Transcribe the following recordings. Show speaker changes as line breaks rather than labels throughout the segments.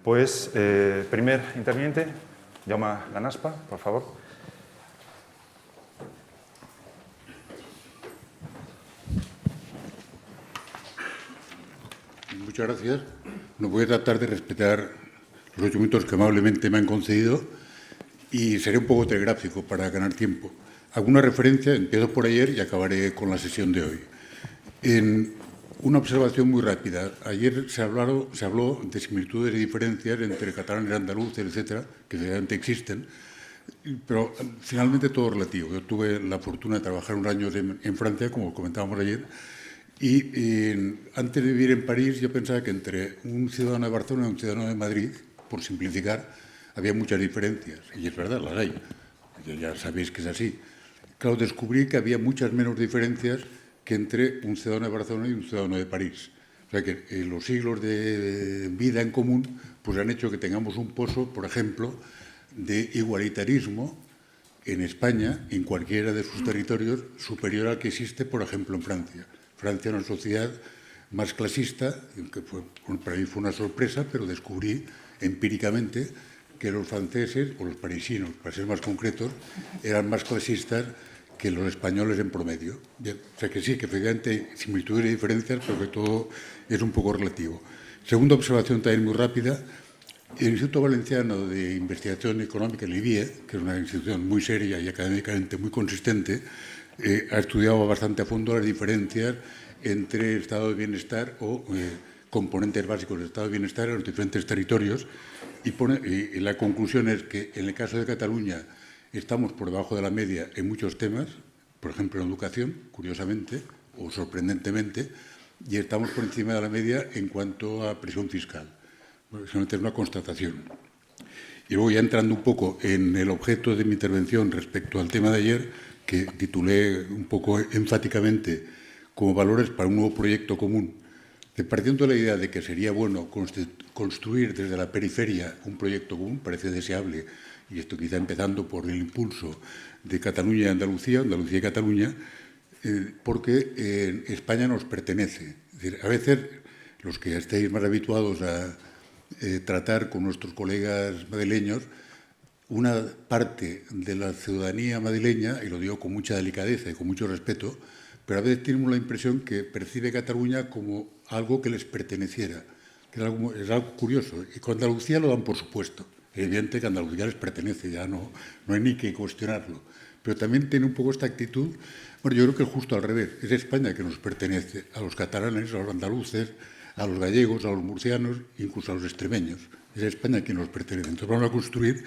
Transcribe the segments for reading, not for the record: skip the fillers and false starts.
Pues, primer interviniente, Jaume Ganaspa, por favor.
Muchas gracias. No voy a tratar de respetar los 8 minutos que amablemente me han concedido y seré un poco telegráfico para ganar tiempo. Alguna referencia, empiezo por ayer y acabaré con la sesión de hoy. En una observación muy rápida. Ayer se habló de similitudes y diferencias entre catalanes y andaluces, etcétera, que realmente existen, pero finalmente todo relativo. Yo tuve la fortuna de trabajar unos años en Francia, como comentábamos ayer, y antes de vivir en París yo pensaba que entre un ciudadano de Barcelona y un ciudadano de Madrid, por simplificar, había muchas diferencias. Y es verdad, las hay. Ya sabéis que es así. Claro, descubrí que había muchas menos diferencias que entre un ciudadano de Barcelona y un ciudadano de París. O sea que los siglos de vida en común pues han hecho que tengamos un pozo, por ejemplo, de igualitarismo en España, en cualquiera de sus territorios, superior al que existe, por ejemplo, en Francia. Francia es una sociedad más clasista, que para mí fue una sorpresa, pero descubrí empíricamente que los franceses, o los parisinos, para ser más concretos, eran más clasistas que los españoles en promedio. Bien, o sea que sí, que efectivamente hay similitudes y diferencias, pero que todo es un poco relativo. Segunda observación también muy rápida. El Instituto Valenciano de Investigación Económica, el IBIE, que es una institución muy seria y académicamente muy consistente, ha estudiado bastante a fondo las diferencias entre estado de bienestar o componentes básicos del estado de bienestar en los diferentes territorios y la conclusión es que en el caso de Cataluña estamos por debajo de la media en muchos temas, por ejemplo en educación, curiosamente o sorprendentemente, y estamos por encima de la media en cuanto a presión fiscal. Solamente es una constatación. Y luego ya entrando un poco en el objeto de mi intervención respecto al tema de ayer, que titulé un poco enfáticamente como valores para un nuevo proyecto común, partiendo de la idea de que sería bueno construir desde la periferia un proyecto común, parece deseable, y esto quizá empezando por el impulso de Cataluña y Andalucía, Andalucía y Cataluña, porque España nos pertenece. Es decir, a veces los que estéis más habituados a tratar con nuestros colegas madrileños, una parte de la ciudadanía madrileña, y lo digo con mucha delicadeza y con mucho respeto, pero a veces tenemos la impresión que percibe Cataluña como algo que les perteneciera, que es algo curioso. Y con Andalucía lo dan por supuesto. Es evidente que Andalucía les pertenece, ya no hay ni que cuestionarlo. Pero también tiene un poco esta actitud, bueno, yo creo que es justo al revés. Es España que nos pertenece, a los catalanes, a los andaluces, a los gallegos, a los murcianos, incluso a los extremeños. Es España quien nos pertenece. Entonces vamos a construir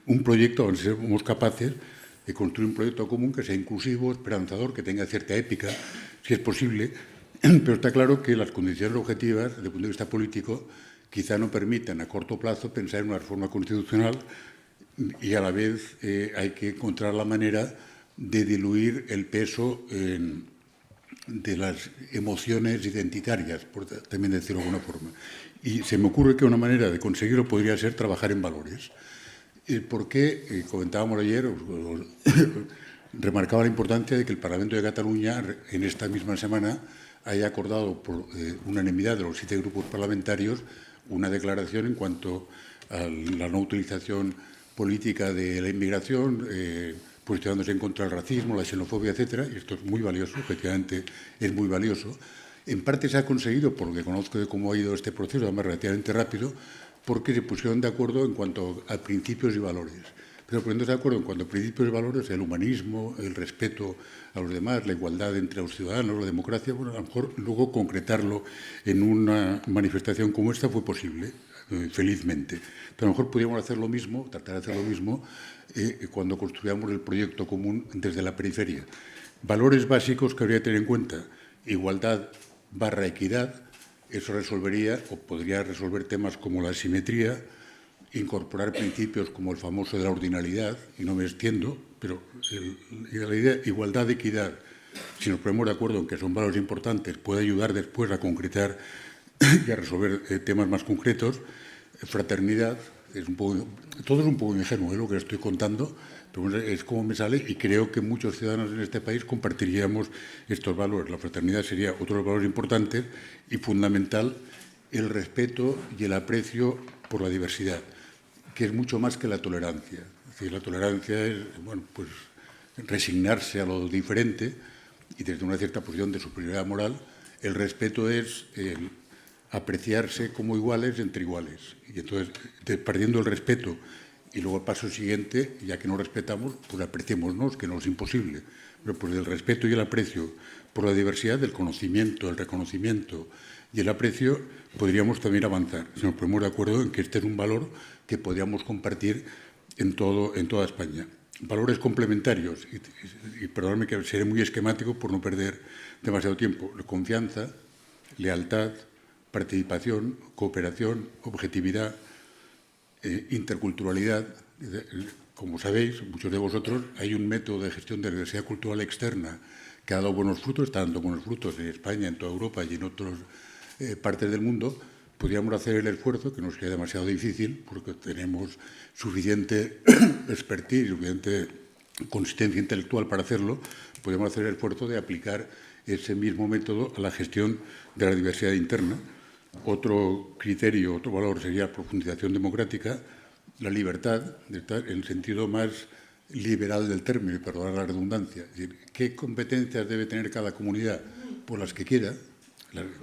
un proyecto donde seamos capaces de construir un proyecto común que sea inclusivo, esperanzador, que tenga cierta épica, si es posible, pero está claro que las condiciones objetivas, desde el punto de vista político, quizá no permitan a corto plazo pensar en una reforma constitucional y a la vez hay que encontrar la manera de diluir el peso de las emociones identitarias, por también decirlo de alguna forma. Y se me ocurre que una manera de conseguirlo podría ser trabajar en valores. Porque, comentábamos ayer, remarcaba la importancia de que el Parlamento de Cataluña, en esta misma semana, haya acordado por unanimidad de los 7 grupos parlamentarios una declaración en cuanto a la no utilización política de la inmigración, posicionándose en contra del racismo, la xenofobia, etcétera, y esto es muy valioso, efectivamente es muy valioso. En parte se ha conseguido, por lo que conozco de cómo ha ido este proceso, además relativamente rápido, porque se pusieron de acuerdo en cuanto a principios y valores. Pero poniéndose de acuerdo en cuanto a principios y valores, el humanismo, el respeto a los demás, la igualdad entre los ciudadanos, la democracia, bueno, a lo mejor luego concretarlo en una manifestación como esta fue posible, felizmente. Pero a lo mejor podríamos hacer lo mismo, tratar de hacer lo mismo, cuando construyamos el proyecto común desde la periferia. Valores básicos que habría que tener en cuenta: igualdad / equidad. Eso resolvería o podría resolver temas como la asimetría, incorporar principios como el famoso de la ordinalidad, y no me extiendo, pero la idea de igualdad, equidad, si nos ponemos de acuerdo en que son valores importantes, puede ayudar después a concretar y a resolver temas más concretos. Fraternidad, todo es un poco ingenuo, lo que estoy contando, pero es como me sale y creo que muchos ciudadanos en este país compartiríamos estos valores. La fraternidad sería otro de los valores importantes y fundamental el respeto y el aprecio por la diversidad, que es mucho más que la tolerancia. Es decir, la tolerancia es, bueno, pues resignarse a lo diferente y desde una cierta posición de superioridad moral. El respeto es el apreciarse como iguales entre iguales. Y entonces, perdiendo el respeto y luego el paso siguiente, ya que no respetamos, pues apreciémonos, que no es imposible. Pero pues el respeto y el aprecio por la diversidad, el conocimiento, el reconocimiento y el aprecio, podríamos también avanzar. Si nos ponemos de acuerdo en que este es un valor que podríamos compartir en toda España. Valores complementarios, y perdóname que seré muy esquemático por no perder demasiado tiempo. Confianza, lealtad, participación, cooperación, objetividad, interculturalidad. Como sabéis, muchos de vosotros, hay un método de gestión de la diversidad cultural externa que ha dado buenos frutos, está dando buenos frutos en España, en toda Europa y en otras partes del mundo. Podríamos hacer el esfuerzo, que no sería demasiado difícil, porque tenemos suficiente expertise, suficiente consistencia intelectual para hacerlo, podríamos hacer el esfuerzo de aplicar ese mismo método a la gestión de la diversidad interna. Otro criterio, otro valor sería profundización democrática, la libertad, en el sentido más liberal del término, y perdonar la redundancia. Es decir, ¿qué competencias debe tener cada comunidad? Pues las que quiera,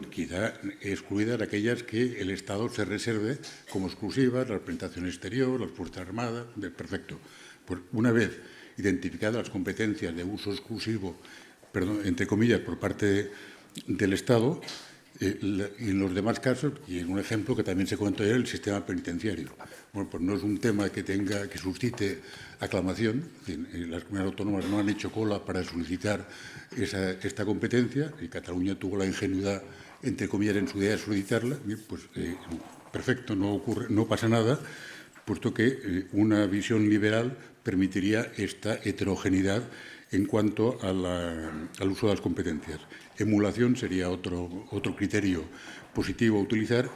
quizá excluidas aquellas que el Estado se reserve como exclusivas, la representación exterior, las Fuerzas Armadas, perfecto. Pues una vez identificadas las competencias de uso exclusivo, entre comillas, por parte del Estado, y en los demás casos, y en un ejemplo que también se comentó ayer, el sistema penitenciario. Bueno, pues no es un tema que suscite aclamación. Las comunidades autónomas no han hecho cola para solicitar esta competencia, y Cataluña tuvo la ingenuidad, entre comillas, en su día de solicitarla. Bien, pues perfecto, no pasa nada, puesto que una visión liberal permitiría esta heterogeneidad en cuanto al uso de las competencias. Emulación sería otro criterio positivo a utilizar,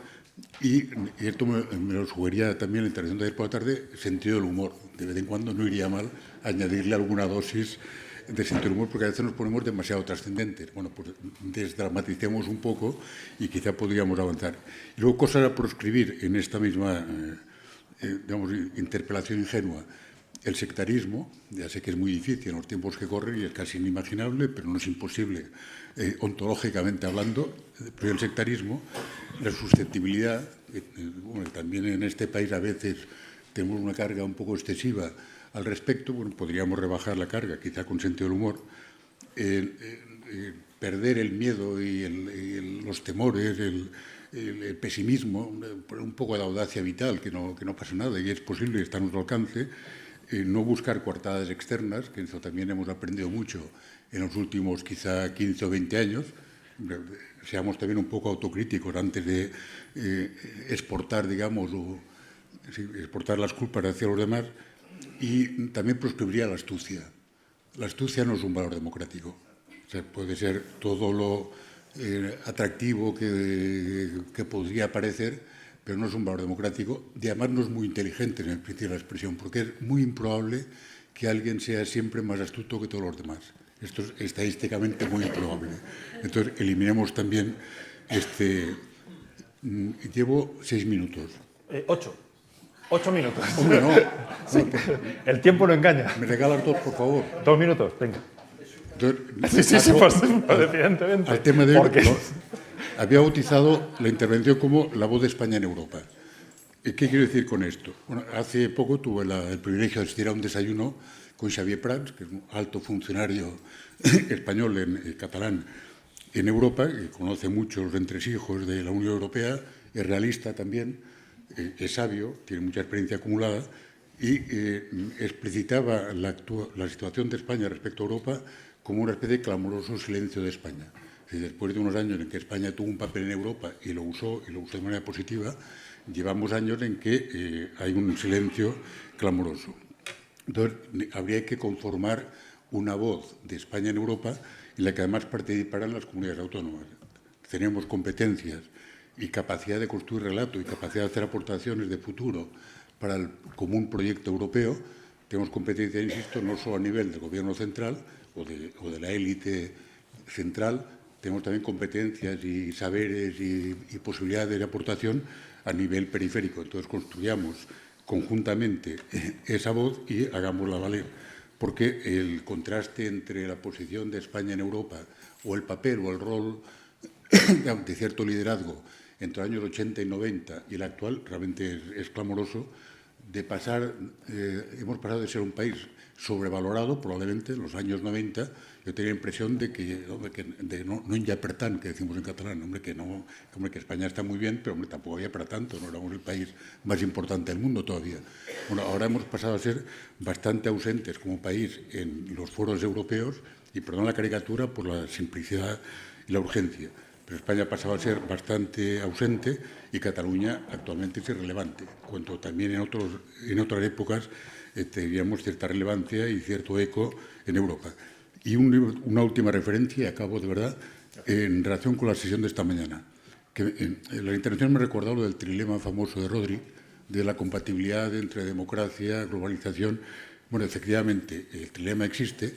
y esto me lo sugería también la intervención de ayer por la tarde, sentido del humor. De vez en cuando no iría mal añadirle alguna dosis de sentido del humor, porque a veces nos ponemos demasiado trascendentes. Bueno, pues desdramaticemos un poco y quizá podríamos avanzar. Y luego, cosas a proscribir en esta misma interpelación ingenua. El sectarismo, ya sé que es muy difícil en los tiempos que corren y es casi inimaginable, pero no es imposible, ontológicamente hablando, pero el sectarismo, la susceptibilidad, bueno, también en este país a veces tenemos una carga un poco excesiva al respecto, bueno, podríamos rebajar la carga, quizá con sentido del humor, perder el miedo y los temores, el pesimismo, un poco de audacia vital, que no pasa nada y es posible y está a nuestro alcance. No buscar coartadas externas, que eso también hemos aprendido mucho en los últimos quizá 15 o 20 años. Seamos también un poco autocríticos antes de exportar, digamos, exportar las culpas hacia los demás. Y también proscribiría la astucia. La astucia no es un valor democrático. O sea, puede ser todo lo atractivo que podría parecer, pero no es un valor democrático, y además no es muy inteligente en el principio de la expresión, porque es muy improbable que alguien sea siempre más astuto que todos los demás. Esto es estadísticamente muy improbable. Entonces, eliminemos también llevo 6 minutos.
8. 8 minutos.
Hombre, no.
Sí, el tiempo no engaña.
¿Me regalas 2, por favor?
2 minutos, venga.
Entonces,
Sí, pues, evidentemente.
Al tema de hoy, había bautizado la intervención como la voz de España en Europa. ¿Qué quiero decir con esto? Bueno, hace poco tuve el privilegio de asistir a un desayuno con Xavier Prats, que es un alto funcionario español, catalán, en Europa, que conoce mucho los entresijos de la Unión Europea, es realista también, es sabio, tiene mucha experiencia acumulada, y explicitaba la situación de España respecto a Europa como una especie de clamoroso silencio de España. Y después de unos años en que España tuvo un papel en Europa y lo usó de manera positiva, llevamos años en que hay un silencio clamoroso. Entonces, habría que conformar una voz de España en Europa en la que además participarán las comunidades autónomas. Tenemos competencias y capacidad de construir relato y capacidad de hacer aportaciones de futuro para el común proyecto europeo. Tenemos competencia, insisto, no solo a nivel del Gobierno central o de la élite central, tenemos también competencias y saberes y posibilidades de aportación a nivel periférico. Entonces, construyamos conjuntamente esa voz y hagámosla valer, porque el contraste entre la posición de España en Europa o el papel o el rol de cierto liderazgo entre los años 80 y 90 y el actual realmente es clamoroso. Hemos pasado de ser un país sobrevalorado, probablemente, en los años 90, yo tenía la impresión de que no hi ha per tant, que decimos en catalán, que España está muy bien, pero tampoco había para tanto, no éramos el país más importante del mundo todavía. Bueno, ahora hemos pasado a ser bastante ausentes como país en los foros europeos, y perdón la caricatura por la simplicidad y la urgencia. Pero España ha pasado a ser bastante ausente y Cataluña actualmente es irrelevante, cuando también en otras épocas teníamos cierta relevancia y cierto eco en Europa. Y una última referencia, y acabo de verdad, en relación con la sesión de esta mañana. La intervención me ha recordado lo del trilema famoso de Rodri, de la compatibilidad entre democracia, globalización. Bueno, efectivamente, el trilema existe.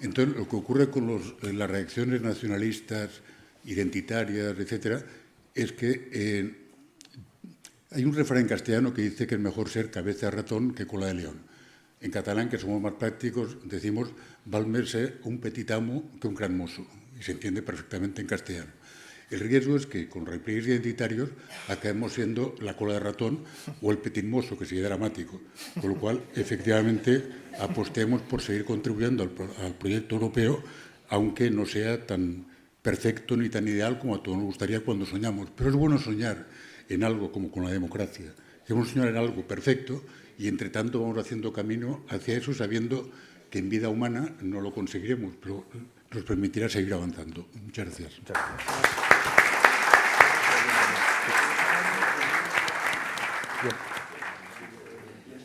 Entonces, lo que ocurre con las reacciones nacionalistas, identitarias, etcétera, es que hay un refrán en castellano que dice que es mejor ser cabeza de ratón que cola de león. En catalán, que somos más prácticos, decimos val més ser un petit amo que un gran mozo, y se entiende perfectamente en castellano. El riesgo es que con repliegues identitarios acabemos siendo la cola de ratón o el petit mozo, que sería dramático. Con lo cual, efectivamente, apostemos por seguir contribuyendo al proyecto europeo, aunque no sea tan perfecto ni tan ideal como a todos nos gustaría cuando soñamos. Pero es bueno soñar en algo como con la democracia. Es bueno soñar en algo perfecto y, entre tanto, vamos haciendo camino hacia eso, sabiendo que en vida humana no lo conseguiremos, pero nos permitirá seguir avanzando. Muchas gracias.
Muchas gracias.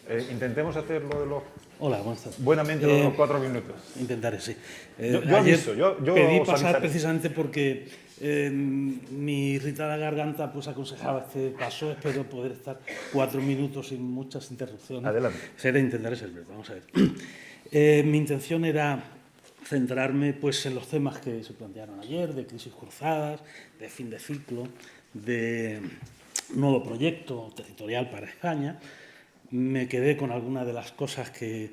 Bien. Intentemos hacer lo de los...
Hola, buenas tardes.
Buenamente, lo de los 4 minutos.
Intentaré, sí.
Yo
ayer
aviso, yo
pedí
os
pasar
avisaré.
precisamente porque mi irritada garganta pues aconsejaba este paso. Espero poder estar 4 minutos sin muchas interrupciones.
Adelante.
Intentaré ser breve. Vamos a ver. Mi intención era centrarme pues en los temas que se plantearon ayer, de crisis cruzadas, de fin de ciclo, de nuevo proyecto territorial para España. Me quedé con algunas de las cosas que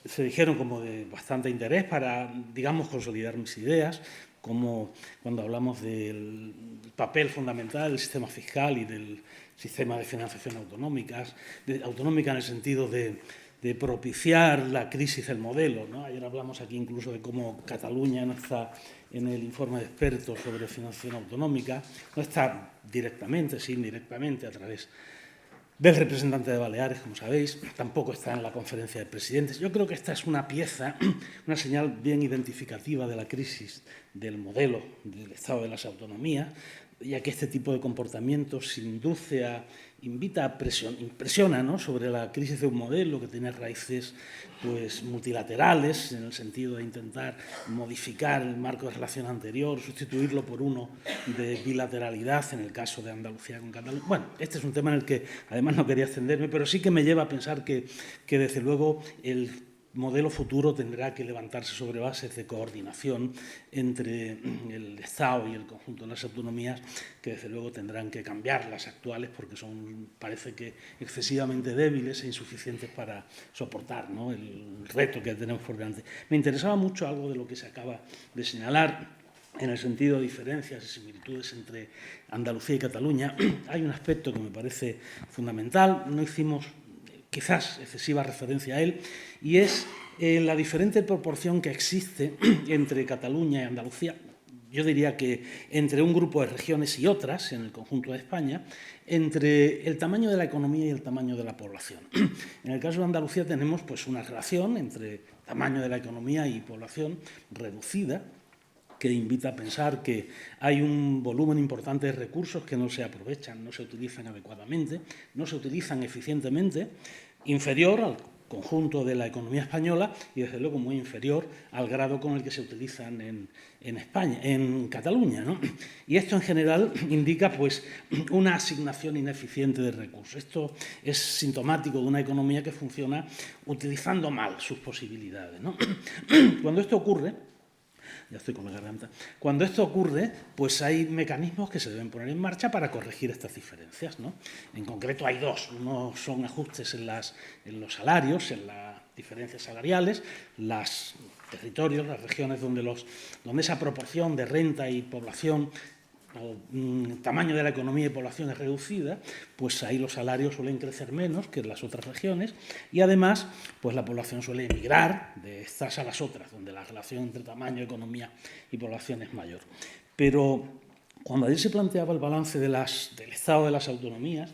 se dijeron como de bastante interés para, digamos, consolidar mis ideas, como cuando hablamos del papel fundamental del sistema fiscal y del sistema de financiación autonómica en el sentido de propiciar la crisis del modelo, ¿no? Ayer hablamos aquí incluso de cómo Cataluña no está en el informe de expertos sobre financiación autonómica, no está directamente, sí indirectamente a través del representante de Baleares, como sabéis, tampoco está en la conferencia de presidentes. Yo creo que esta es una pieza, una señal bien identificativa de la crisis del modelo del Estado de las autonomías, ya que este tipo de comportamientos impresiona, ¿no?, sobre la crisis de un modelo que tiene raíces pues, multilaterales, en el sentido de intentar modificar el marco de relación anterior, sustituirlo por uno de bilateralidad, en el caso de Andalucía con Cataluña. Bueno, este es un tema en el que además no quería extenderme, pero sí que me lleva a pensar que desde luego el modelo futuro tendrá que levantarse sobre bases de coordinación entre el Estado y el conjunto de las autonomías, que desde luego tendrán que cambiar las actuales porque son, parece que, excesivamente débiles e insuficientes para soportar, ¿no?, el reto que tenemos por delante. Me interesaba mucho algo de lo que se acaba de señalar en el sentido de diferencias y similitudes entre Andalucía y Cataluña. Hay un aspecto que me parece fundamental, no hicimos quizás excesiva referencia a él, y es la diferente proporción que existe entre Cataluña y Andalucía. Yo diría que entre un grupo de regiones y otras, en el conjunto de España, entre el tamaño de la economía y el tamaño de la población. En el caso de Andalucía tenemos pues, una relación entre tamaño de la economía y población reducida, que invita a pensar que hay un volumen importante de recursos que no se aprovechan, no se utilizan adecuadamente, no se utilizan eficientemente, inferior al conjunto de la economía española y, desde luego, muy inferior al grado con el que se utilizan en España, en Cataluña, ¿no? Y esto, en general, indica pues, una asignación ineficiente de recursos. Esto es sintomático de una economía que funciona utilizando mal sus posibilidades, ¿no? Cuando esto ocurre, ya estoy con la garganta. Cuando esto ocurre, pues hay mecanismos que se deben poner en marcha para corregir estas diferencias, ¿no? En concreto hay dos. Uno son ajustes en los salarios, en las diferencias salariales, los territorios, las regiones donde esa proporción de renta y población o tamaño de la economía y población es reducida, pues ahí los salarios suelen crecer menos que en las otras regiones y además pues la población suele emigrar de estas a las otras, donde la relación entre tamaño, economía y población es mayor. Pero cuando ayer se planteaba el balance del estado de las autonomías,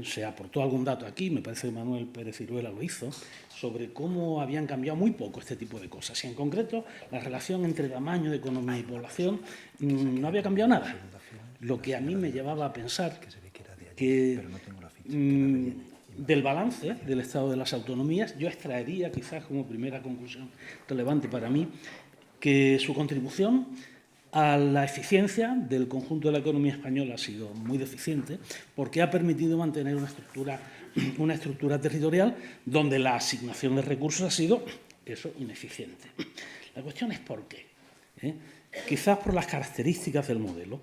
se aportó algún dato aquí, me parece que Manuel Pérez Iruela lo hizo, sobre cómo habían cambiado muy poco este tipo de cosas. Y en concreto, la relación entre tamaño de economía y población no había cambiado nada. Lo que a mí me llevaba a pensar que del balance del estado de las autonomías yo extraería, quizás como primera conclusión relevante para mí, que su contribución a la eficiencia del conjunto de la economía española ha sido muy deficiente porque ha permitido mantener una estructura territorial donde la asignación de recursos ha sido, ineficiente. La cuestión es por qué. Quizás por las características del modelo.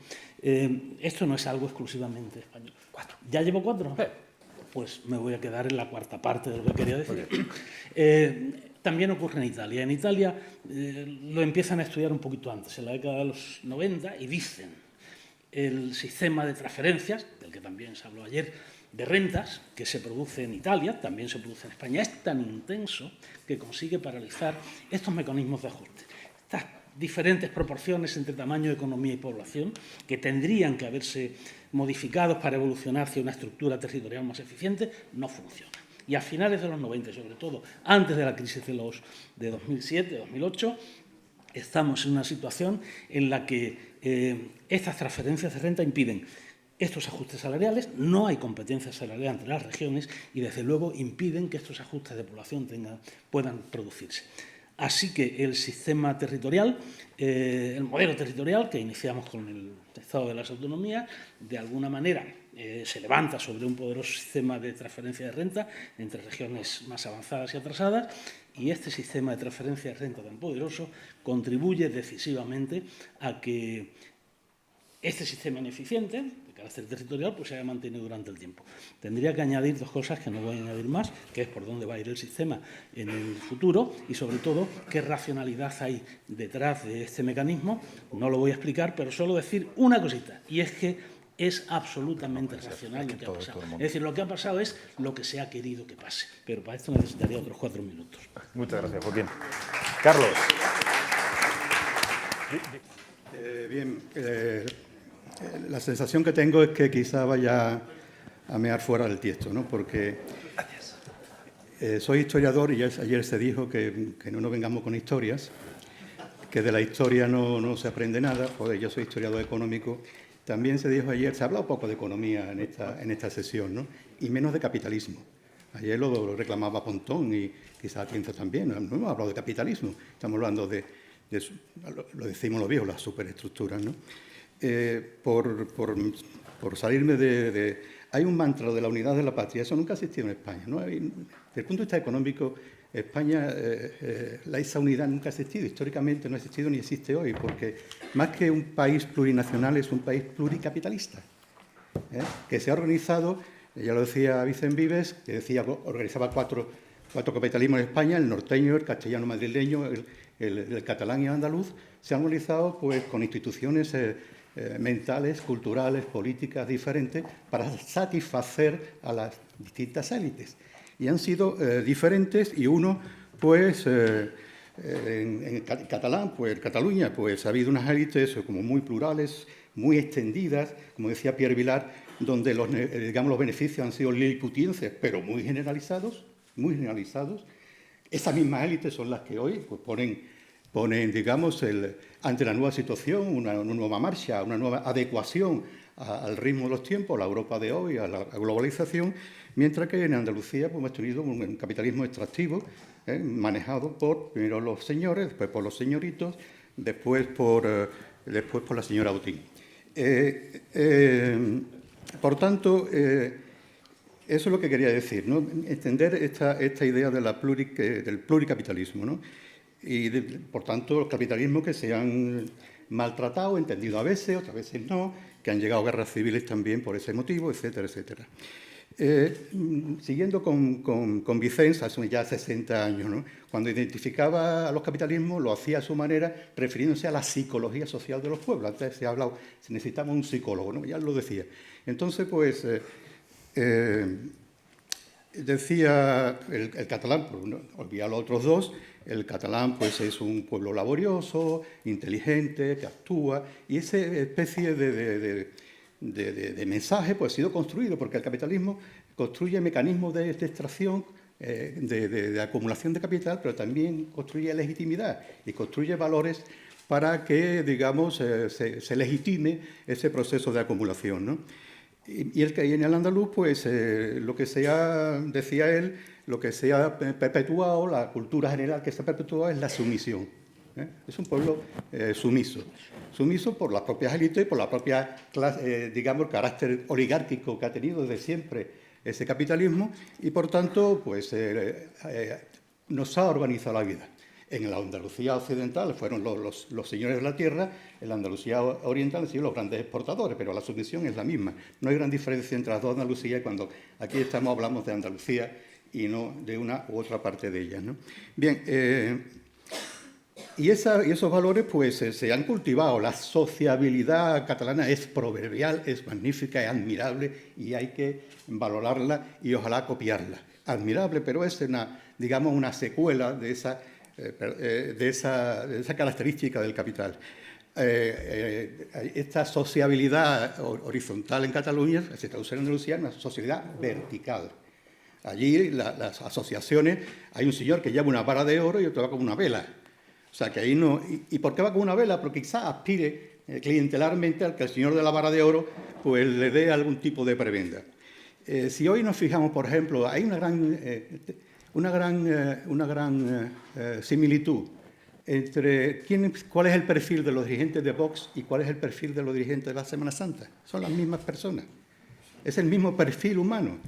Esto no es algo exclusivamente español. ¿Ya llevo 4? Pues me voy a quedar en la cuarta parte de lo que quería decir. También ocurre en Italia. En Italia lo empiezan a estudiar un poquito antes, en la década de los 90, y dicen el sistema de transferencias, del que también se habló ayer, de rentas que se produce en Italia, también se produce en España, es tan intenso que consigue paralizar estos mecanismos de ajuste. Estas diferentes proporciones entre tamaño, economía y población, que tendrían que haberse modificados para evolucionar hacia una estructura territorial más eficiente, no funcionan. Y a finales de los 90, sobre todo antes de la crisis de 2007, 2008, estamos en una situación en la que estas transferencias de renta impiden estos ajustes salariales, no hay competencia salarial entre las regiones y, desde luego, impiden que estos ajustes de población puedan producirse. Así que el sistema territorial, el modelo territorial que iniciamos con el Estado de las Autonomías, de alguna manera se levanta sobre un poderoso sistema de transferencia de renta entre regiones más avanzadas y atrasadas, y este sistema de transferencia de renta tan poderoso contribuye decisivamente a que este sistema ineficiente, de carácter territorial, pues se haya mantenido durante el tiempo. Tendría que añadir dos cosas que no voy a añadir más, que es por dónde va a ir el sistema en el futuro y, sobre todo, qué racionalidad hay detrás de este mecanismo. No lo voy a explicar, pero solo decir una cosita, y es que es absolutamente racional lo que ha pasado. Es decir, lo que ha pasado es lo que se ha querido que pase, pero para esto necesitaría otros 4 minutos.
Muchas gracias, Joaquín. Carlos.
La sensación que tengo es que quizá vaya a mear fuera del tiesto, ¿no? Porque soy historiador y ayer se dijo que no nos vengamos con historias, que de la historia no se aprende nada. Joder, yo soy historiador económico. También se dijo ayer, se ha hablado poco de economía en esta sesión, ¿no? Y menos de capitalismo. Ayer lo reclamaba Pontón y quizá Atienza también. No hemos hablado de capitalismo, estamos hablando lo decimos los viejos, las superestructuras, ¿no? Por salirme hay un mantra de la unidad de la patria, eso nunca ha existido en España, ¿no? Desde el punto de vista económico, España, esa unidad nunca ha existido, históricamente no ha existido ni existe hoy, porque más que un país plurinacional es un país pluricapitalista, que se ha organizado, ya lo decía Vicente Vives, que decía organizaba cuatro capitalismos en España, el norteño, el castellano madrileño, el catalán y el andaluz, se han organizado pues, con instituciones mentales, culturales, políticas diferentes para satisfacer a las distintas élites. Y han sido diferentes y uno, pues, en catalán, pues en Cataluña, pues ha habido unas élites como muy plurales, muy extendidas, como decía Pierre Vilar, donde los beneficios han sido liliputienses, pero muy generalizados, muy generalizados. Esas mismas élites son las que hoy pues, ponen digamos, ante la nueva situación, una nueva marcha, una nueva adecuación al ritmo de los tiempos, a la Europa de hoy, a la globalización, mientras que en Andalucía pues, hemos tenido un capitalismo extractivo, manejado primero los señores, después por los señoritos, después por la señora Botín. Por tanto, eso es lo que quería decir, ¿no? Entender esta idea de del pluricapitalismo, ¿no? y por tanto, los capitalismos que se han maltratado, entendido a veces, otras veces no, que han llegado guerras civiles también por ese motivo, etcétera, etcétera. Siguiendo con Vicens, hace ya 60 años, ¿no? Cuando identificaba a los capitalismos, lo hacía a su manera, refiriéndose a la psicología social de los pueblos. Antes se ha hablado, se necesitaba un psicólogo, ¿no? Ya lo decía. Entonces, pues, decía el catalán, por no olvidar los otros dos, el catalán pues, es un pueblo laborioso, inteligente, que actúa, y esa especie de mensaje pues, ha sido construido, porque el capitalismo construye mecanismos de extracción, de acumulación de capital, pero también construye legitimidad y construye valores para que, digamos, se legitime ese proceso de acumulación, ¿no? Y en el andaluz, pues, lo que se ha, decía él, lo que se ha perpetuado, la cultura general que se ha perpetuado es la sumisión. Es un pueblo sumiso. Sumiso por las propias élites, por la propia clase, digamos, el carácter oligárquico que ha tenido desde siempre ese capitalismo y, por tanto, pues, nos ha organizado la vida. En la Andalucía occidental fueron los señores de la tierra, en la Andalucía oriental han sido los grandes exportadores, pero la sumisión es la misma. No hay gran diferencia entre las dos Andalucías cuando aquí hablamos de Andalucía y no de una u otra parte de ellas, ¿no? Bien, y esos valores pues, se han cultivado. La sociabilidad catalana es proverbial, es magnífica, es admirable y hay que valorarla y ojalá copiarla. Admirable, pero es digamos, una secuela de esa característica del capital. Esta sociabilidad horizontal en Cataluña se traduce en Andalucía en una sociedad vertical. Allí las asociaciones, hay un señor que lleva una vara de oro y otro va con una vela. O sea, que ahí no... ¿Y por qué va con una vela? Porque quizás aspire clientelarmente al que el señor de la vara de oro pues, le dé algún tipo de prebenda. Si hoy nos fijamos, por ejemplo, hay una gran similitud entre cuál es el perfil de los dirigentes de Vox y cuál es el perfil de los dirigentes de la Semana Santa. Son las mismas personas. Es el mismo perfil humano.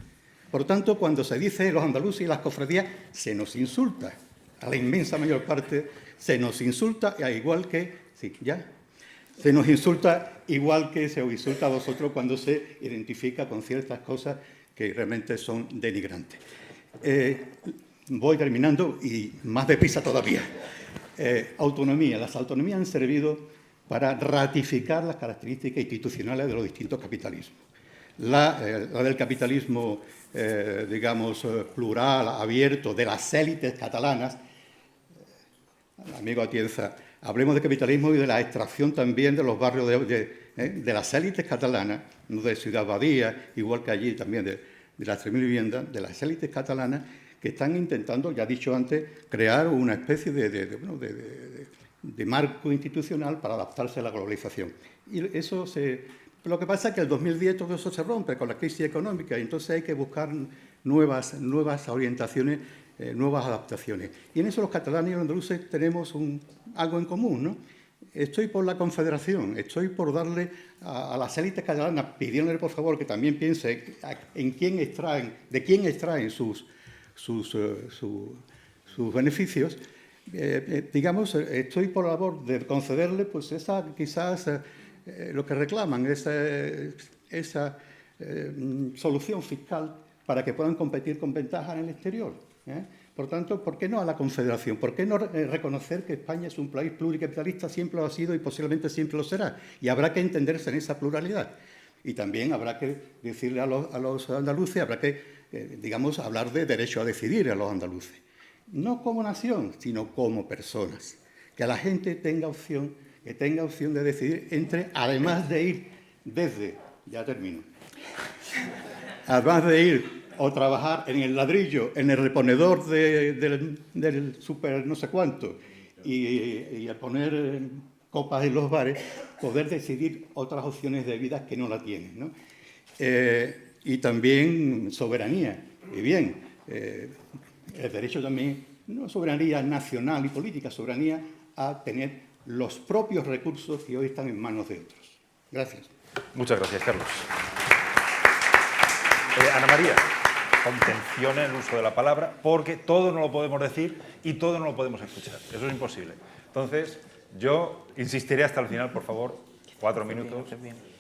Por tanto, cuando se dice los andaluces y las cofradías, se nos insulta. A la inmensa mayor parte se nos insulta, igual que... Sí, ¿ya? Se nos insulta igual que se os insulta a vosotros cuando se identifica con ciertas cosas que realmente son denigrantes. Voy terminando y más deprisa todavía. Autonomía. Las autonomías han servido para ratificar las características institucionales de los distintos capitalismos. La del capitalismo, digamos, plural, abierto, de las élites catalanas. Amigo Atienza, hablemos de capitalismo y de la extracción también de los barrios de las élites catalanas, no de Ciudad Badía, igual que allí también de las 3.000 viviendas, de las élites catalanas que están intentando, ya he dicho antes, crear una especie de marco institucional para adaptarse a la globalización. Y eso lo que pasa es que en el 2010 todo eso se rompe con la crisis económica y entonces hay que buscar nuevas orientaciones, nuevas adaptaciones. Y en eso los catalanes y los andaluces tenemos algo en común, ¿no? Estoy por la confederación, estoy por darle a las élites catalanas, pidiéndole por favor que también piense de quién extraen sus beneficios. Digamos, estoy por la labor de concederle pues quizás lo que reclaman, esa solución fiscal para que puedan competir con ventaja en el exterior. Por tanto, ¿por qué no a la confederación? ¿Por qué no reconocer que España es un país pluricapitalista? Siempre lo ha sido y posiblemente siempre lo será. Y habrá que entenderse en esa pluralidad. Y también habrá que decirle a los andaluces, habrá que, digamos, hablar de derecho a decidir a los andaluces. No como nación, sino como personas. Que la gente tenga opción de decidir además de ir desde... Ya termino. Además de ir o trabajar en el ladrillo, en el reponedor del super no sé cuánto, y a poner copas en los bares, poder decidir otras opciones de vida que no la tienen, ¿no? Y también soberanía. Y bien, el derecho también, no soberanía nacional y política, soberanía a tener los propios recursos que hoy están en manos de otros. Gracias.
Muchas gracias, Carlos. Ana María. contención en el uso de la palabra, porque todo no lo podemos decir y todo no lo podemos escuchar. Eso es imposible. Entonces, yo insistiré hasta el final, por favor, 4 minutos,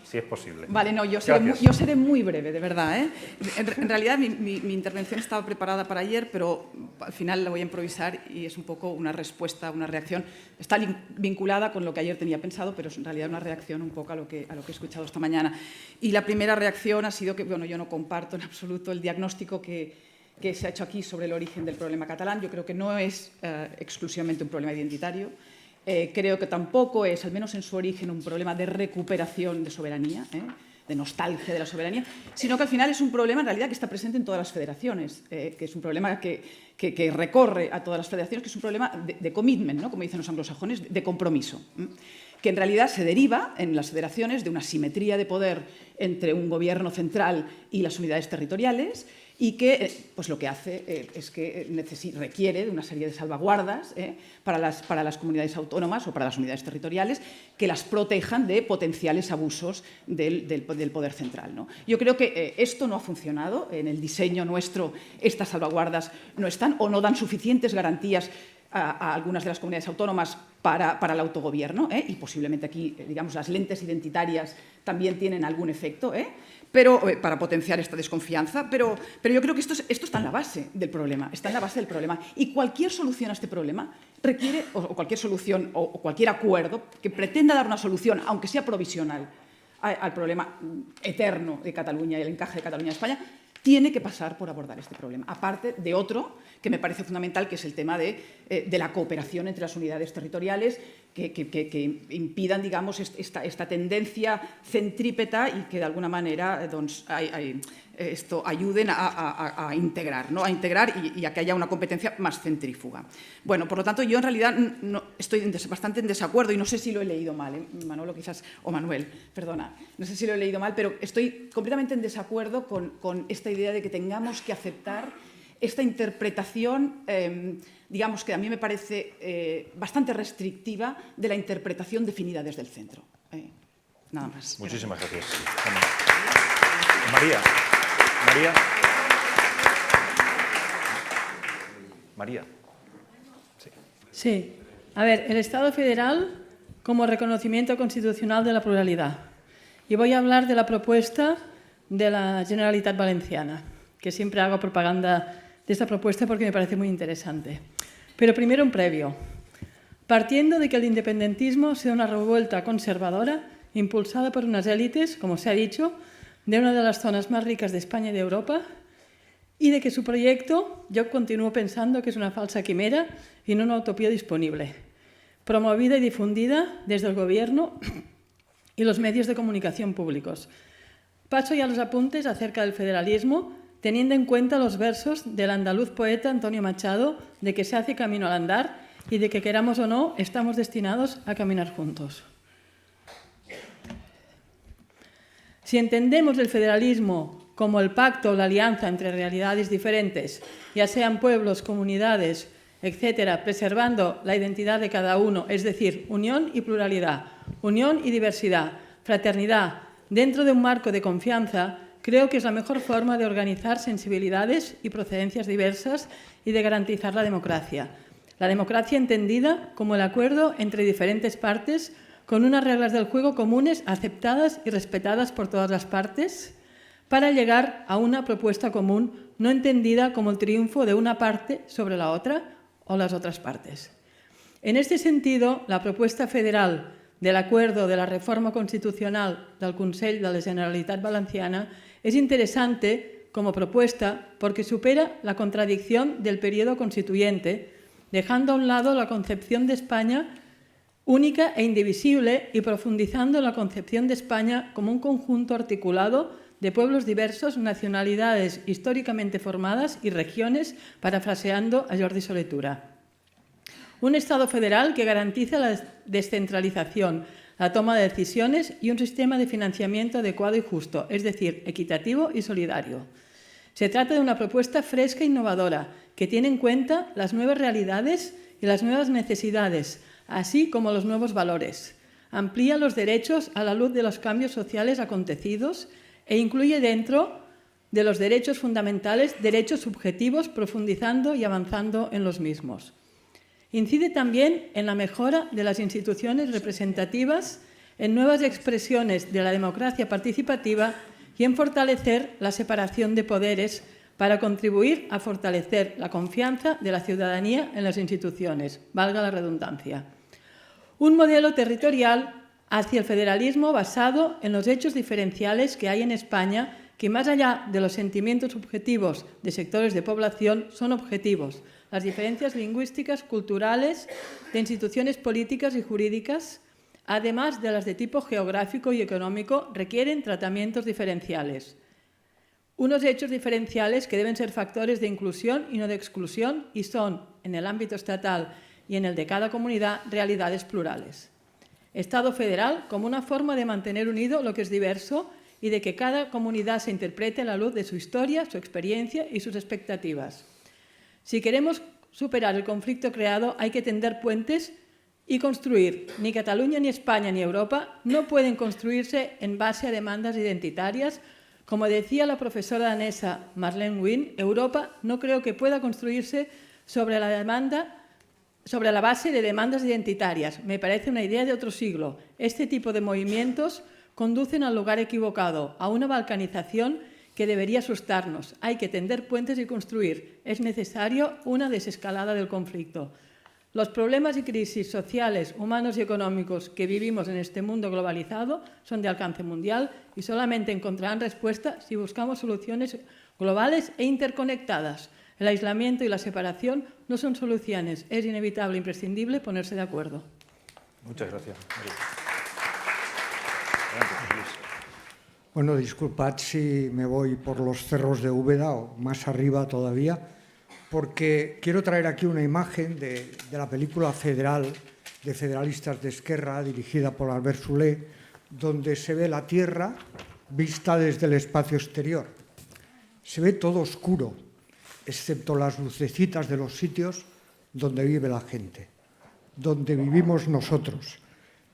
si es posible.
Vale, no, yo seré muy breve, de verdad, ¿eh? En realidad, mi intervención estaba preparada para ayer, pero al final la voy a improvisar y es un poco una respuesta, una reacción. Está vinculada con lo que ayer tenía pensado, pero es en realidad una reacción un poco a lo que he escuchado esta mañana. Y la primera reacción ha sido que, bueno, yo no comparto en absoluto el diagnóstico que se ha hecho aquí sobre el origen del problema catalán. Yo creo que no es exclusivamente un problema identitario. Creo que tampoco es, al menos en su origen, un problema de recuperación de soberanía, de nostalgia de la soberanía, sino que al final es un problema en realidad que está presente en todas las federaciones, que es un problema que recorre a todas las federaciones, que es un problema de commitment, ¿no? Como dicen los anglosajones, de compromiso, que en realidad se deriva en las federaciones de una simetría de poder entre un gobierno central y las unidades territoriales, y que pues lo que hace es que requiere de una serie de salvaguardas para las comunidades autónomas o para las unidades territoriales que las protejan de potenciales abusos del poder central, ¿no? Yo creo que esto no ha funcionado. En el diseño nuestro estas salvaguardas no están o no dan suficientes garantías a algunas de las comunidades autónomas para el autogobierno, y posiblemente aquí, digamos, las lentes identitarias también tienen algún efecto, pero para potenciar esta desconfianza, pero yo creo que esto está en la base del problema, y cualquier solución a este problema requiere, o cualquier solución o cualquier acuerdo que pretenda dar una solución, aunque sea provisional, al problema eterno de Cataluña y el encaje de Cataluña en España, tiene que pasar por abordar este problema, aparte de otro que me parece fundamental, que es el tema de la cooperación entre las unidades territoriales, que impidan, digamos, esta tendencia centrípeta y que, de alguna manera, doncs, esto ayuden a integrar, ¿no? A integrar y a que haya una competencia más centrífuga. Bueno, por lo tanto, yo en realidad estoy bastante en desacuerdo, y no sé si lo he leído mal, Manolo quizás, o Manuel, perdona, no sé si lo he leído mal, pero estoy completamente en desacuerdo con esta idea de que tengamos que aceptar esta interpretación, digamos, que a mí me parece bastante restrictiva de la interpretación definida desde el centro. Nada más.
Muchísimas gracias. María.
Sí. A ver, el Estado federal como reconocimiento constitucional de la pluralidad. Y voy a hablar de la propuesta de la Generalitat Valenciana, que siempre hago propaganda de esta propuesta porque me parece muy interesante. Pero primero un previo. Partiendo de que el independentismo sea una revuelta conservadora impulsada por unas élites, como se ha dicho, de una de las zonas más ricas de España y de Europa, y de que su proyecto, yo continúo pensando que es una falsa quimera y no una utopía disponible, promovida y difundida desde el Gobierno y los medios de comunicación públicos. Paso ya a los apuntes acerca del federalismo, teniendo en cuenta los versos del andaluz poeta Antonio Machado, de que se hace camino al andar y de que, queramos o no, estamos destinados a caminar juntos. Si entendemos el federalismo como el pacto o la alianza entre realidades diferentes, ya sean pueblos, comunidades, etcétera, preservando la identidad de cada uno, es decir, unión y pluralidad, unión y diversidad, fraternidad, dentro de un marco de confianza, creo que es la mejor forma de organizar sensibilidades y procedencias diversas y de garantizar la democracia. La democracia entendida como el acuerdo entre diferentes partes con unas reglas del juego comunes, aceptadas y respetadas por todas las partes, para llegar a una propuesta común no entendida como el triunfo de una parte sobre la otra o las otras partes. En este sentido, la propuesta federal del acuerdo de la reforma constitucional del Consell de la Generalitat Valenciana es interesante como propuesta porque supera la contradicción del periodo constituyente, dejando a un lado la concepción de España única e indivisible y profundizando en la concepción de España como un conjunto articulado de pueblos diversos, nacionalidades históricamente formadas y regiones, parafraseando a Jordi Soletura. Un Estado federal que garantiza la descentralización, la toma de decisiones y un sistema de financiamiento adecuado y justo, es decir, equitativo y solidario. Se trata de una propuesta fresca e innovadora que tiene en cuenta las nuevas realidades y las nuevas necesidades, así como los nuevos valores. Amplía los derechos a la luz de los cambios sociales acontecidos e incluye dentro de los derechos fundamentales, derechos subjetivos, profundizando y avanzando en los mismos. Incide también en la mejora de las instituciones representativas, en nuevas expresiones de la democracia participativa y en fortalecer la separación de poderes para contribuir a fortalecer la confianza de la ciudadanía en las instituciones, valga la redundancia. Un modelo territorial hacia el federalismo basado en los hechos diferenciales que hay en España, que más allá de los sentimientos subjetivos de sectores de población son objetivos. Las diferencias lingüísticas, culturales, de instituciones políticas y jurídicas, además de las de tipo geográfico y económico, requieren tratamientos diferenciales. Unos hechos diferenciales que deben ser factores de inclusión y no de exclusión y son, en el ámbito estatal y en el de cada comunidad, realidades plurales. Estado federal como una forma de mantener unido lo que es diverso y de que cada comunidad se interprete a la luz de su historia, su experiencia y sus expectativas. Si queremos superar el conflicto creado, hay que tender puentes y construir. Ni Cataluña, ni España, ni Europa no pueden construirse en base a demandas identitarias. Como decía la profesora danesa Marlene Wynne, Europa no creo que pueda construirse sobre la base de demandas identitarias. Me parece una idea de otro siglo. Este tipo de movimientos conducen al lugar equivocado, a una balcanización que debería asustarnos. Hay que tender puentes y construir. Es necesario una desescalada del conflicto. Los problemas y crisis sociales, humanos y económicos que vivimos en este mundo globalizado son de alcance mundial y solamente encontrarán respuesta si buscamos soluciones globales e interconectadas. El aislamiento y la separación no son soluciones. Es inevitable e imprescindible ponerse de acuerdo.
Muchas gracias.
Bueno, disculpad si me voy por los cerros de Úbeda o más arriba todavía, porque quiero traer aquí una imagen de la película Federal, de Federalistas de Esquerra, dirigida por Albert Soler, donde se ve la Tierra vista desde el espacio exterior. Se ve todo oscuro, excepto las lucecitas de los sitios donde vive la gente, donde vivimos nosotros.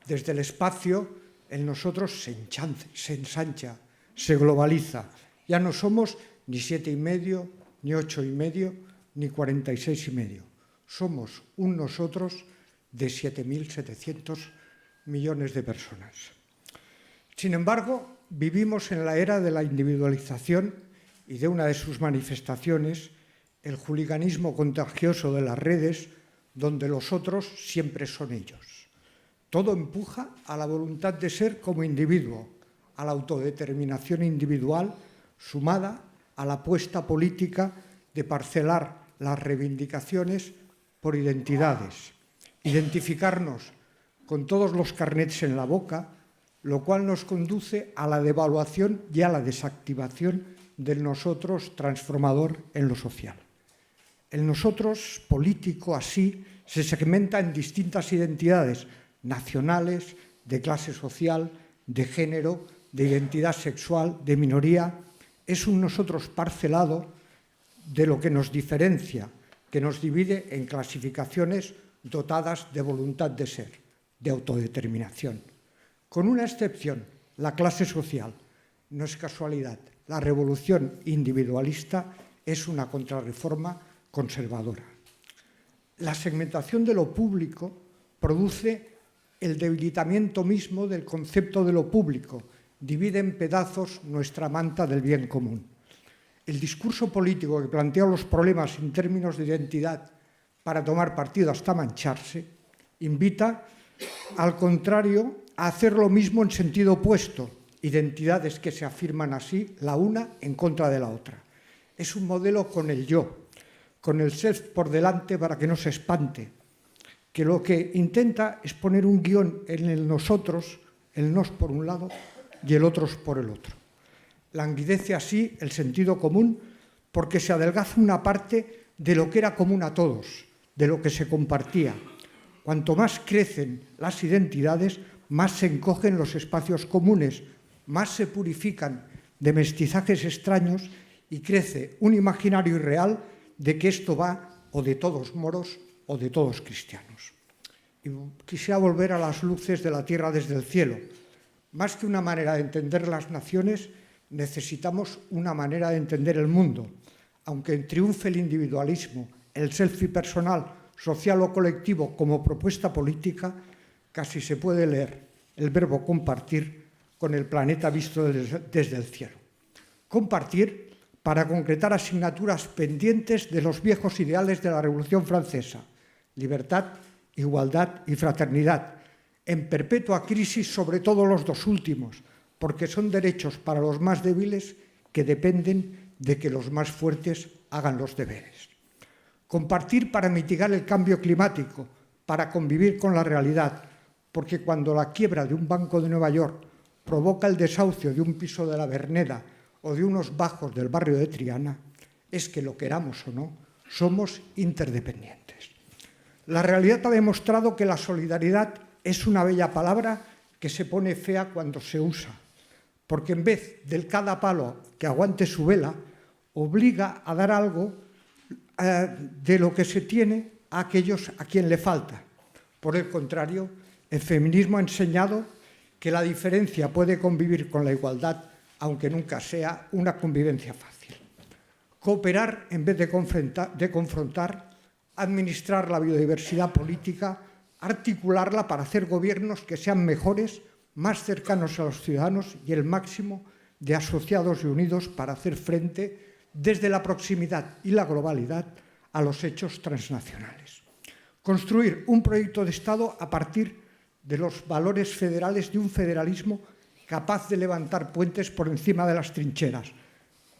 Desde el espacio, el nosotros se ensancha, se globaliza. Ya no somos ni 7,5, ni 8,5, ni 46,5. Somos un nosotros de 7.700 millones de personas. Sin embargo, vivimos en la era de la individualización y de una de sus manifestaciones, el juliganismo contagioso de las redes, donde los otros siempre son ellos. Todo empuja a la voluntad de ser como individuo, a la autodeterminación individual, sumada a la apuesta política de parcelar las reivindicaciones por identidades, identificarnos con todos los carnets en la boca, lo cual nos conduce a la devaluación y a la desactivación del nosotros transformador en lo social. El nosotros político así se segmenta en distintas identidades nacionales, de clase social, de género, de identidad sexual, de minoría. Es un nosotros parcelado de lo que nos diferencia, que nos divide en clasificaciones dotadas de voluntad de ser, de autodeterminación. Con una excepción, la clase social. No es casualidad. La revolución individualista es una contrarreforma conservadora. La segmentación de lo público produce el debilitamiento mismo del concepto de lo público, divide en pedazos nuestra manta del bien común. El discurso político que plantea los problemas en términos de identidad para tomar partido hasta mancharse, invita, al contrario, a hacer lo mismo en sentido opuesto, identidades que se afirman así, la una en contra de la otra. Es un modelo con el yo, con el self por delante para que no se espante, que lo que intenta es poner un guión en el nosotros, el nos por un lado y el otros por el otro. Languidece así el sentido común porque se adelgaza una parte de lo que era común a todos, de lo que se compartía. Cuanto más crecen las identidades, más se encogen los espacios comunes, más se purifican de mestizajes extraños y crece un imaginario irreal de que esto va o de todos moros o de todos cristianos. Y quisiera volver a las luces de la tierra desde el cielo. Más que una manera de entender las naciones, necesitamos una manera de entender el mundo. Aunque triunfe el individualismo, el selfie personal, social o colectivo como propuesta política, casi se puede leer el verbo compartir con el planeta visto desde el cielo. Compartir para concretar asignaturas pendientes de los viejos ideales de la Revolución Francesa: libertad, igualdad y fraternidad, en perpetua crisis sobre todo los dos últimos, porque son derechos para los más débiles que dependen de que los más fuertes hagan los deberes. Compartir para mitigar el cambio climático, para convivir con la realidad, porque cuando la quiebra de un banco de Nueva York provoca el desahucio de un piso de la Verneda o de unos bajos del barrio de Triana, es que, lo queramos o no, somos interdependientes. La realidad ha demostrado que la solidaridad es una bella palabra que se pone fea cuando se usa, porque en vez del cada palo que aguante su vela, obliga a dar algo de lo que se tiene a aquellos a quien le falta. Por el contrario, el feminismo ha enseñado que la diferencia puede convivir con la igualdad, aunque nunca sea una convivencia fácil. Cooperar en vez de confrontar, administrar la biodiversidad política, articularla para hacer gobiernos que sean mejores, más cercanos a los ciudadanos y el máximo de asociados y unidos para hacer frente desde la proximidad y la globalidad a los hechos transnacionales. Construir un proyecto de Estado a partir de los valores federales de un federalismo capaz de levantar puentes por encima de las trincheras,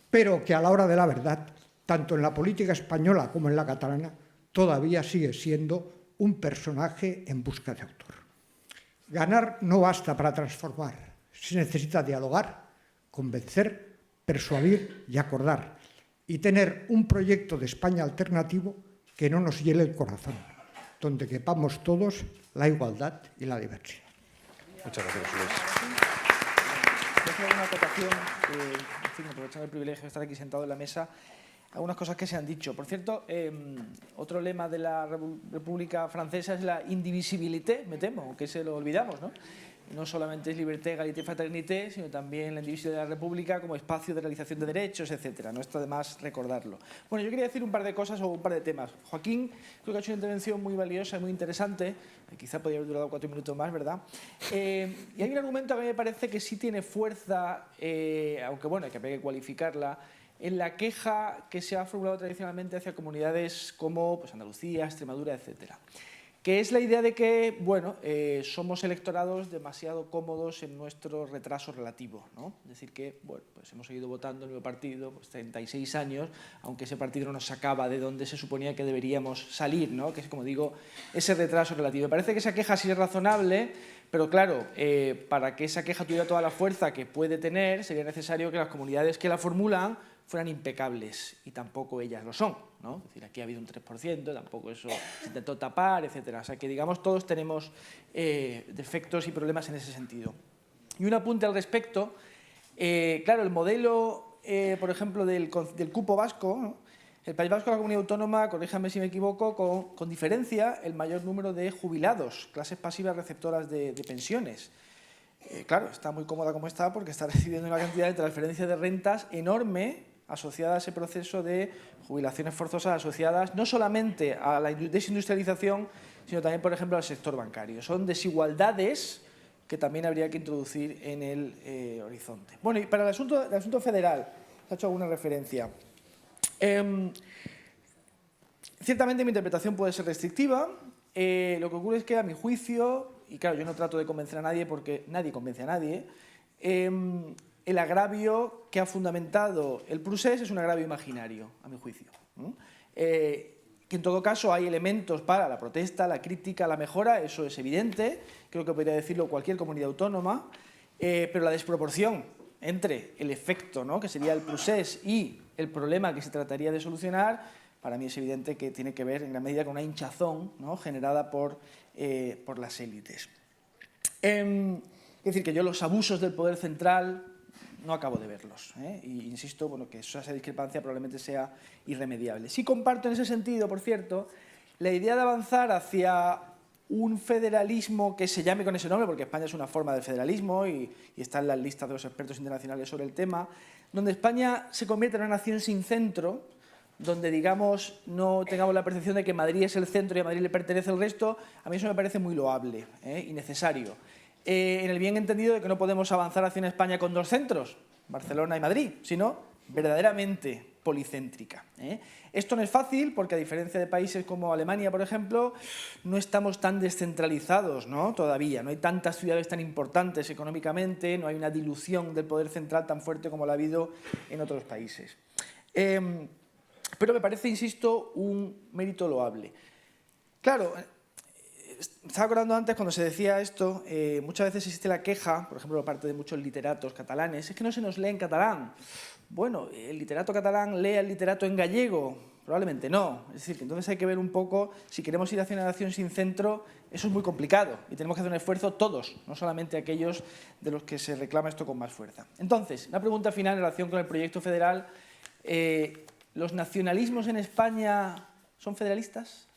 pero que a la hora de la verdad, tanto en la política española como en la catalana, todavía sigue siendo un personaje en busca de autor. Ganar no basta para transformar, se necesita dialogar, convencer, persuadir y acordar, y tener un proyecto de España alternativo que no nos hiele el corazón, donde quepamos todos la igualdad y la diversidad.
Muchas gracias, Luis.
Voy a hacer una acotación, en fin, aprovechando el privilegio de estar aquí sentado en la mesa, algunas cosas que se han dicho. Por cierto, otro lema de la República Francesa es la indivisibilité, me temo, que se lo olvidamos, ¿no? No solamente es liberté, égalité, fraternité, sino también la indivisibilidad de la República como espacio de realización de derechos, etcétera. No está de más recordarlo. Bueno, yo quería decir un par de cosas o un par de temas. Joaquín creo que ha hecho una intervención muy valiosa y muy interesante. Quizá podría haber durado 4 minutos más, ¿verdad? Y hay un argumento que a mí me parece que sí tiene fuerza, aunque bueno, hay que cualificarla, en la queja que se ha formulado tradicionalmente hacia comunidades como pues, Andalucía, Extremadura, etcétera. Que es la idea de que, bueno, somos electorados demasiado cómodos en nuestro retraso relativo, ¿no? Es decir que, bueno, pues hemos seguido votando el mismo partido, pues 36 años, aunque ese partido no nos sacaba de donde se suponía que deberíamos salir, ¿no? Que es, como digo, ese retraso relativo. Me parece que esa queja sí es razonable, pero claro, para que esa queja tuviera toda la fuerza que puede tener, sería necesario que las comunidades que la formulan fueran impecables, y tampoco ellas lo son, ¿no? Es decir, aquí ha habido un 3%, tampoco eso se intentó tapar, etcétera. O sea que, digamos, todos tenemos defectos y problemas en ese sentido. Y un apunte al respecto, claro, el modelo, por ejemplo, del cupo vasco, ¿no? El País Vasco es la comunidad autónoma, corríjame si me equivoco, con diferencia el mayor número de jubilados, clases pasivas receptoras de pensiones. Claro, está muy cómoda como está porque está recibiendo una cantidad de transferencias de rentas enorme asociada a ese proceso de jubilaciones forzosas asociadas no solamente a la desindustrialización, sino también, por ejemplo, al sector bancario. Son desigualdades que también habría que introducir en el horizonte. Bueno, y para el asunto federal, se ha hecho alguna referencia. Ciertamente mi interpretación puede ser restrictiva. Lo que ocurre es que, a mi juicio, y claro, yo no trato de convencer a nadie porque nadie convence a nadie, el agravio que ha fundamentado el procés es un agravio imaginario, a mi juicio. Que en todo caso hay elementos para la protesta, la crítica, la mejora, eso es evidente, creo que podría decirlo cualquier comunidad autónoma, pero la desproporción entre el efecto, ¿no?, que sería el procés, y el problema que se trataría de solucionar, para mí es evidente que tiene que ver en gran medida con una hinchazón, ¿no?, generada por las élites. Es decir, que yo los abusos del poder central no acabo de verlos, y insisto, bueno, que esa discrepancia probablemente sea irremediable. Sí comparto en ese sentido, por cierto, la idea de avanzar hacia un federalismo que se llame con ese nombre, porque España es una forma de federalismo y está en las listas de los expertos internacionales sobre el tema, donde España se convierte en una nación sin centro, donde, digamos, no tengamos la percepción de que Madrid es el centro y a Madrid le pertenece el resto, a mí eso me parece muy loable y necesario. En el bien entendido de que no podemos avanzar hacia una España con dos centros, Barcelona y Madrid, sino verdaderamente policéntrica. Esto no es fácil porque, a diferencia de países como Alemania, por ejemplo, no estamos tan descentralizados, ¿no? Todavía. No hay tantas ciudades tan importantes económicamente, no hay una dilución del poder central tan fuerte como la ha habido en otros países. Pero me parece, insisto, un mérito loable. Claro, estaba acordando antes cuando se decía esto, muchas veces existe la queja, por ejemplo, por parte de muchos literatos catalanes, es que no se nos lee en catalán. Bueno, ¿el literato catalán lee al literato en gallego? Probablemente no. Es decir, que entonces hay que ver un poco, si queremos ir hacia una nación sin centro, eso es muy complicado y tenemos que hacer un esfuerzo todos, no solamente aquellos de los que se reclama esto con más fuerza. Entonces, una pregunta final en relación con el proyecto federal. ¿Los nacionalismos en España son federalistas?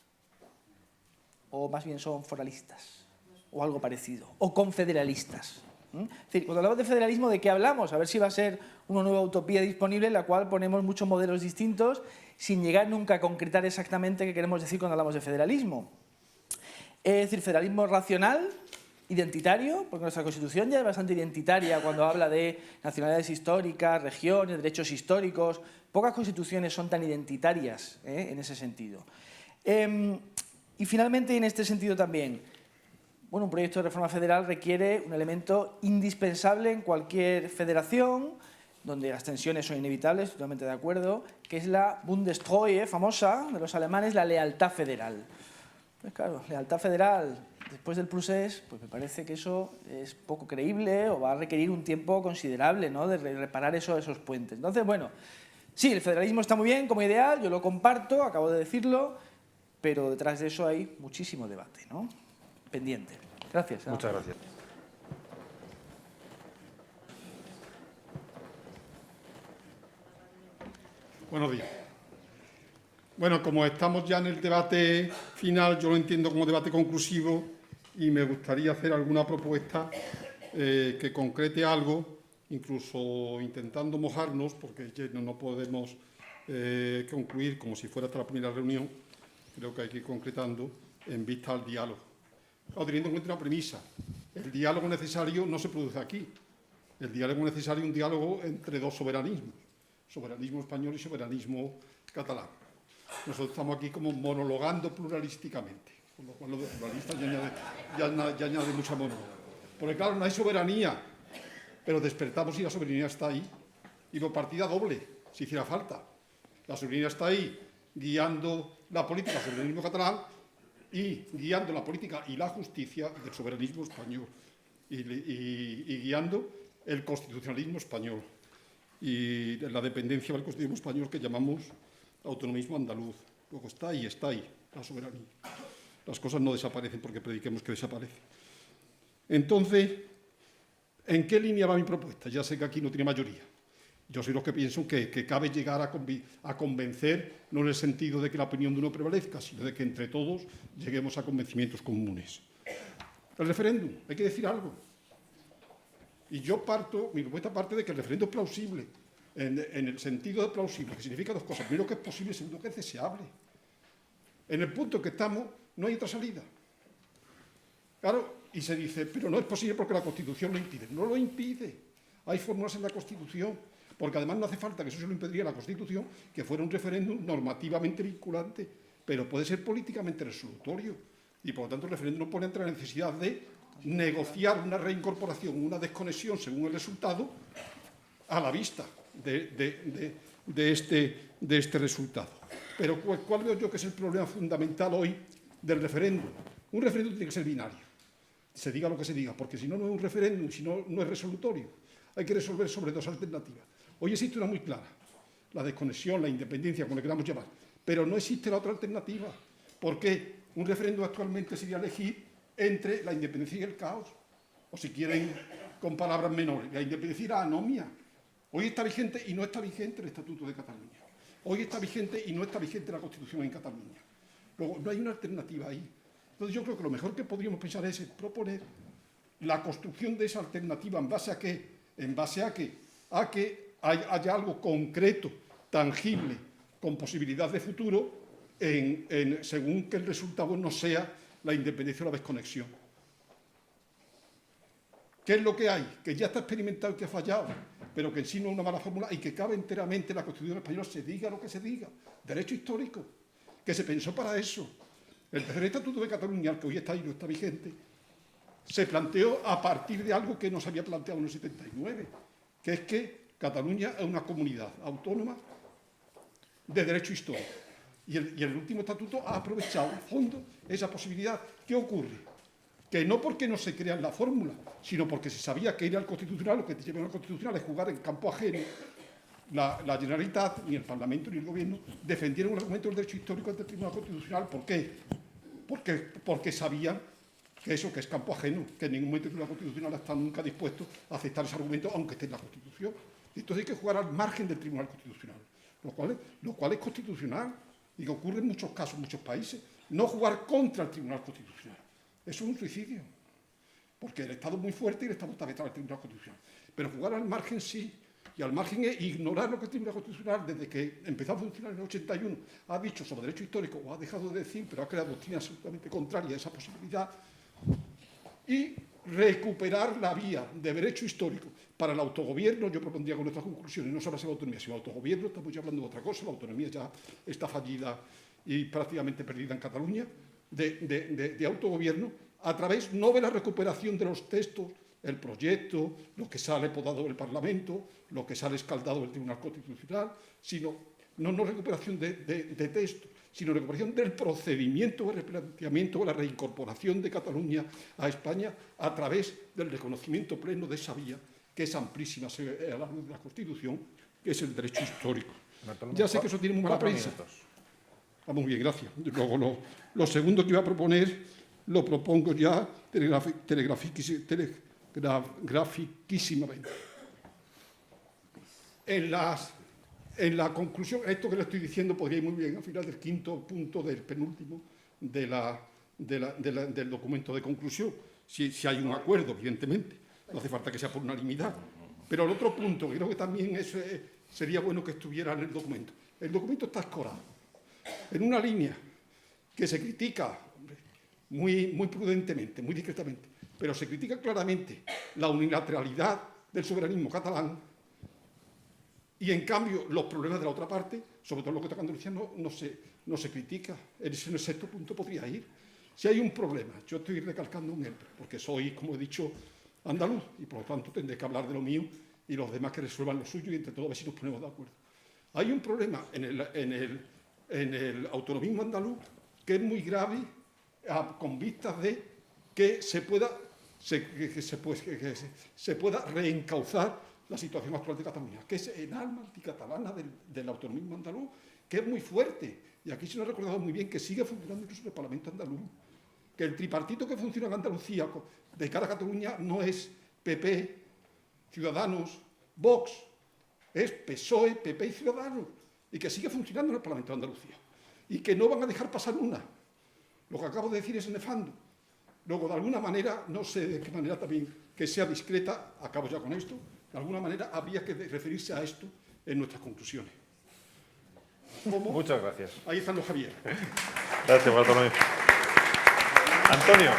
¿O más bien son foralistas? ¿O algo parecido? ¿O confederalistas? Es decir, cuando hablamos de federalismo, ¿de qué hablamos? A ver si va a ser una nueva utopía disponible en la cual ponemos muchos modelos distintos sin llegar nunca a concretar exactamente qué queremos decir cuando hablamos de federalismo. Es decir, federalismo racional, identitario, porque nuestra Constitución ya es bastante identitaria cuando habla de nacionalidades históricas, regiones, derechos históricos. Pocas constituciones son tan identitarias en ese sentido. Y finalmente, y en este sentido también, bueno, un proyecto de reforma federal requiere un elemento indispensable en cualquier federación, donde las tensiones son inevitables, totalmente de acuerdo, que es la Bundestreue famosa de los alemanes, la lealtad federal. Pues claro, lealtad federal después del procés, pues me parece que eso es poco creíble o va a requerir un tiempo considerable, ¿no?, de reparar esos puentes. Entonces, bueno, sí, el federalismo está muy bien como ideal, yo lo comparto, acabo de decirlo, pero detrás de eso hay muchísimo debate, ¿no?, pendiente. Gracias.
Muchas gracias.
Buenos días. Bueno, como estamos ya en el debate final, yo lo entiendo como debate conclusivo y me gustaría hacer alguna propuesta que concrete algo, incluso intentando mojarnos, porque no podemos concluir como si fuera hasta la primera reunión. Creo que hay que ir concretando en vista al diálogo. Teniendo en cuenta una premisa, el diálogo necesario no se produce aquí. El diálogo necesario es un diálogo entre dos soberanismos, soberanismo español y soberanismo catalán. Nosotros estamos aquí como monologando pluralísticamente, con lo cual lo de pluralista ya añade mucha monóloga. Porque claro, no hay soberanía, pero despertamos y la soberanía está ahí. Y por partida doble, si hiciera falta. La soberanía está ahí guiando la política del soberanismo catalán y guiando la política y la justicia del soberanismo español y guiando el constitucionalismo español y la dependencia del constitucionalismo español que llamamos autonomismo andaluz. Luego está ahí la soberanía. Las cosas no desaparecen porque prediquemos que desaparecen. Entonces, ¿en qué línea va mi propuesta? Ya sé que aquí no tiene mayoría. Yo soy los que pienso que cabe llegar a convencer, no en el sentido de que la opinión de uno prevalezca, sino de que entre todos lleguemos a convencimientos comunes. El referéndum, hay que decir algo. Y mi propuesta parte de que el referéndum es plausible, en el sentido de plausible, que significa dos cosas. Primero, que es posible, segundo, que es deseable. En el punto que estamos, no hay otra salida. Claro, y se dice, pero no es posible porque la Constitución lo impide. No lo impide. Hay fórmulas en la Constitución, porque además no hace falta, que eso se lo impediría la Constitución, que fuera un referéndum normativamente vinculante, pero puede ser políticamente resolutorio. Y por lo tanto el referéndum no pone entre la necesidad de negociar una reincorporación, una desconexión según el resultado, a la vista de este resultado. Pero ¿cuál veo yo que es el problema fundamental hoy del referéndum? Un referéndum tiene que ser binario, se diga lo que se diga, porque si no, no es un referéndum, si no, no es resolutorio. Hay que resolver sobre dos alternativas. Hoy existe una muy clara, la desconexión, la independencia, como le queramos llamar, pero no existe la otra alternativa. ¿Por qué? Un referéndum actualmente sería elegir entre la independencia y el caos, o si quieren con palabras menores, la independencia y la anomia. Hoy está vigente y no está vigente el Estatuto de Cataluña. Hoy está vigente y no está vigente la Constitución en Cataluña. Luego, no hay una alternativa ahí. Entonces yo creo que lo mejor que podríamos pensar es proponer la construcción de esa alternativa ¿en base a qué? En base a que haya algo concreto, tangible, con posibilidad de futuro, según que el resultado no sea la independencia o la desconexión. ¿Qué es lo que hay? Que ya está experimentado y que ha fallado, pero que en sí no es una mala fórmula y que cabe enteramente en la Constitución española, se diga lo que se diga. Derecho histórico, que se pensó para eso. El tercer Estatuto de Cataluña, el que hoy está ahí, no está vigente, se planteó a partir de algo que no se había planteado en el 79, que es que Cataluña es una comunidad autónoma de derecho histórico. Y el último estatuto ha aprovechado a fondo esa posibilidad. ¿Qué ocurre? Que no porque no se crea la fórmula, sino porque se sabía que ir al Constitucional, lo que te lleva al Constitucional es jugar en campo ajeno. La Generalitat, ni el Parlamento, ni el Gobierno defendieron un argumento del derecho histórico ante el Tribunal Constitucional. ¿Por qué? Porque sabían que eso, que es campo ajeno, que en ningún momento el Tribunal Constitucional está nunca dispuesto a aceptar ese argumento, aunque esté en la Constitución. Entonces hay que jugar al margen del Tribunal Constitucional, lo cual es constitucional y que ocurre en muchos casos, en muchos países. No jugar contra el Tribunal Constitucional. Eso es un suicidio, porque el Estado es muy fuerte y el Estado está vetado al Tribunal Constitucional. Pero jugar al margen sí, y al margen es ignorar lo que el Tribunal Constitucional, desde que empezó a funcionar en el 81, ha dicho sobre derecho histórico, o ha dejado de decir, pero ha creado doctrina absolutamente contraria a esa posibilidad, y recuperar la vía de derecho histórico para el autogobierno. Yo propondría con nuestras conclusiones, no solo la autonomía, sino el autogobierno. Estamos ya hablando de otra cosa, la autonomía ya está fallida y prácticamente perdida en Cataluña, de autogobierno, a través no de la recuperación de los textos, el proyecto, lo que sale podado del Parlamento, lo que sale escaldado del Tribunal Constitucional, sino no recuperación de textos, sino recuperación del procedimiento de replanteamiento o la reincorporación de Cataluña a España a través del reconocimiento pleno de esa vía, que es amplísima a la luz de la Constitución, que es el derecho histórico. Ya sé que eso tiene muy mala prensa. Vamos bien, gracias. Luego lo segundo que iba a proponer, lo propongo ya telegrafiquísimamente. En la conclusión, esto que le estoy diciendo podría ir muy bien al final del quinto punto del penúltimo del documento de conclusión, si hay un acuerdo, evidentemente. No hace falta que sea por unanimidad. Pero el otro punto, que creo que también sería bueno que estuviera en el documento. El documento está escorado en una línea que se critica muy prudentemente, muy discretamente, pero se critica claramente la unilateralidad del soberanismo catalán y, en cambio, los problemas de la otra parte, sobre todo lo que toca Andalucía, no se critica. En ese sexto punto podría ir. Si hay un problema, yo estoy recalcando un ejemplo, porque soy, como he dicho, andaluz, y por lo tanto tendré que hablar de lo mío y los demás que resuelvan lo suyo y entre todos a ver si nos ponemos de acuerdo. Hay un problema en el autonomismo andaluz que es muy grave con vistas de que se pueda reencauzar la situación actual de Cataluña, que es el alma anticatalana del autonomismo andaluz, que es muy fuerte. Y aquí se nos ha recordado muy bien que sigue funcionando incluso el Parlamento andaluz, que el tripartito que funciona en Andalucía de cara a Cataluña no es PP, Ciudadanos, Vox, es PSOE, PP y Ciudadanos, y que sigue funcionando en el Parlamento de Andalucía, y que no van a dejar pasar una. Lo que acabo de decir es nefando. Luego, de alguna manera, no sé de qué manera también, que sea discreta, acabo ya con esto, de alguna manera habría que referirse a esto en nuestras conclusiones. ¿Cómo?
Muchas gracias.
Ahí están los Javier.
Gracias, Bartolomé. Antonio.